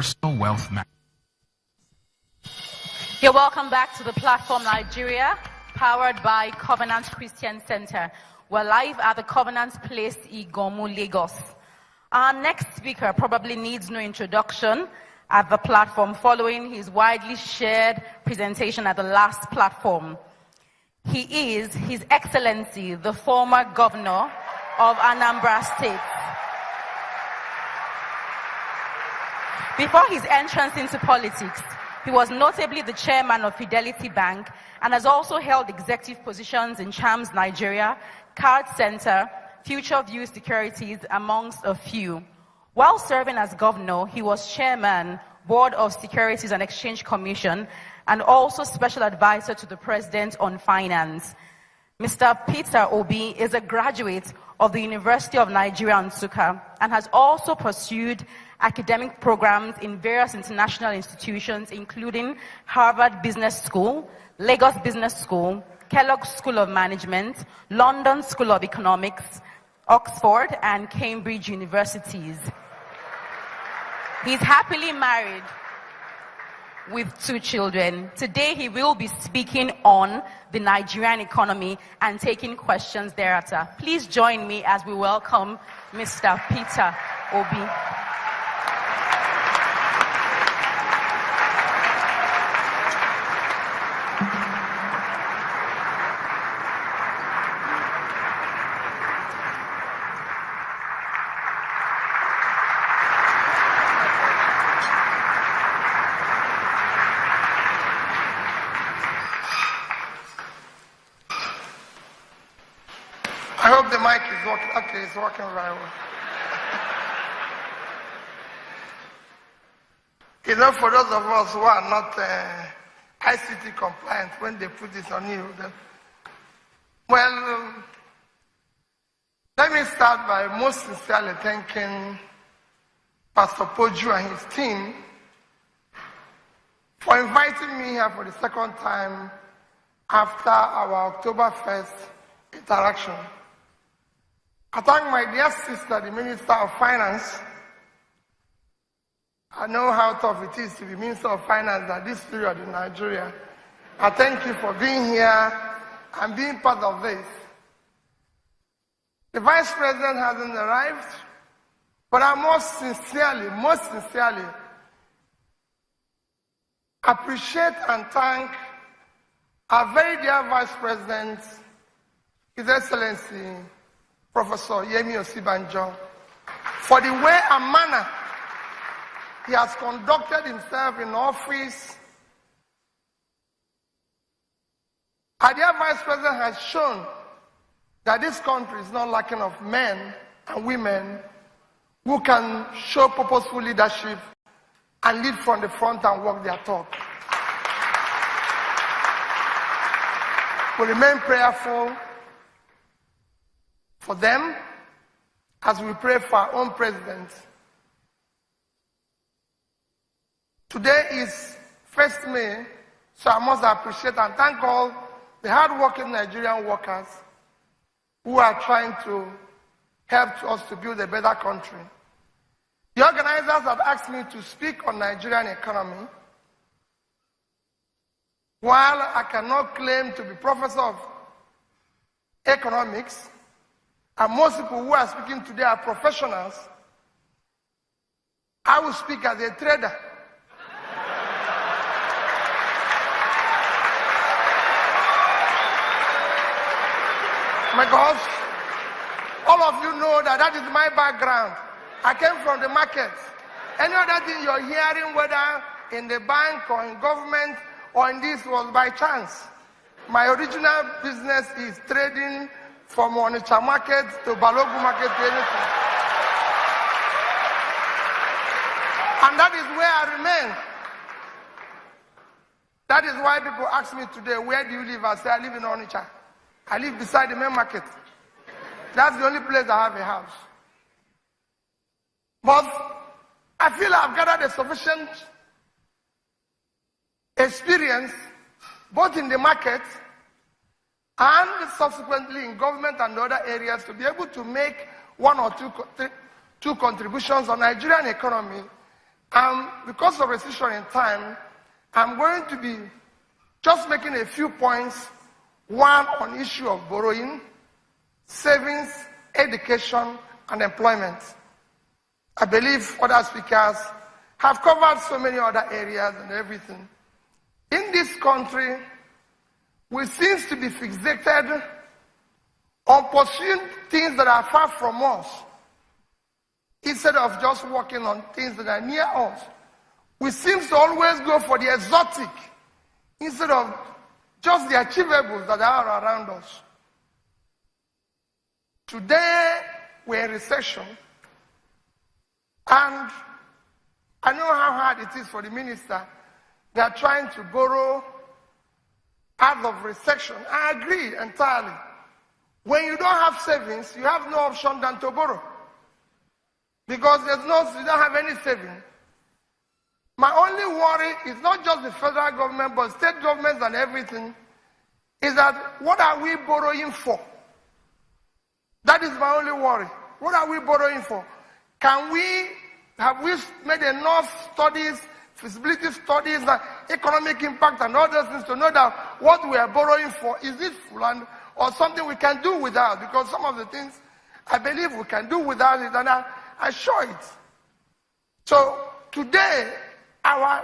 Personal wealth management. You're welcome back to the platform Nigeria, powered by Covenant Christian Center. We're live at the Covenant Place, Igomu, Lagos. Our next speaker probably needs no introduction at the platform following his widely shared presentation at the last platform. He is His Excellency, the former governor of Anambra State. Before his entrance into politics, he was notably the chairman of Fidelity Bank and has also held executive positions in Chams Nigeria, Card Center, Future View Securities, amongst a few. While serving as governor, he was chairman, Board of Securities and Exchange Commission, and also special advisor to the President on Finance. Mr. Peter Obi is a graduate of the University of Nigeria, Nsukka, and has also pursued academic programs in various international institutions, including Harvard Business School, Lagos Business School, Kellogg School of Management, London School of Economics, Oxford, and Cambridge universities. He's happily married with 2 children. Today he will be speaking on the Nigerian economy and taking questions thereafter. Please join me as we welcome Mr. Peter Obi. I hope the mic is working. Okay, it's working very well. You know, for those of us who are not ICT compliant, when they put this on you, let me start by most sincerely thanking Pastor Poju and his team for inviting me here for the second time after our October 1st interaction. I thank my dear sister, the Minister of Finance. I know how tough it is to be Minister of Finance at this period in Nigeria. I thank you for being here and being part of this. The Vice President hasn't arrived, but I most sincerely appreciate and thank our very dear Vice President, His Excellency, Professor Yemi Osibanjo, for the way and manner he has conducted himself in office. Our dear Vice President has shown that this country is not lacking of men and women who can show purposeful leadership and lead from the front and walk their talk. We remain prayerful for them as we pray for our own president. Today is 1st May, so I must appreciate and thank all the hard-working Nigerian workers who are trying to help us to build a better country. The organizers have asked me to speak on Nigerian economy. While I cannot claim to be professor of economics, and most people who are speaking today are professionals, I will speak as a trader. Because all of you know that that is my background. I came from the market. Any other thing you're hearing, whether in the bank or in government or in this, was by chance. My original business is trading from Onitsha market to Balogu market to anything. And that is where I remain. That is why people ask me today, where do you live? I say, I live in Onitsha. I live beside the main market. That's the only place I have a house. But I feel I've gathered a sufficient experience both in the market and subsequently in government and other areas to be able to make one or two contributions on Nigerian economy Because of restriction in time, I'm going to be just making a few points. One on issue of borrowing, savings, education, and employment. I believe other speakers have covered so many other areas and everything. In this country, we seem to be fixated on pursuing things that are far from us, instead of just working on things that are near us. We seem to always go for the exotic, instead of just the achievables that are around us. Today, we're in recession, and I know how hard it is for the minister. They are trying to borrow out of recession. I agree entirely. When you don't have savings, you have no option than to borrow. Because you don't have any savings. My only worry is not just the federal government, but state governments and everything, is that what are we borrowing for? That is my only worry. What are we borrowing for? Have we made enough studies, feasibility studies, and economic impact and other things to know that what we are borrowing for, is it full or something we can do without? Because some of the things I believe we can do without it, and I show it. So today, our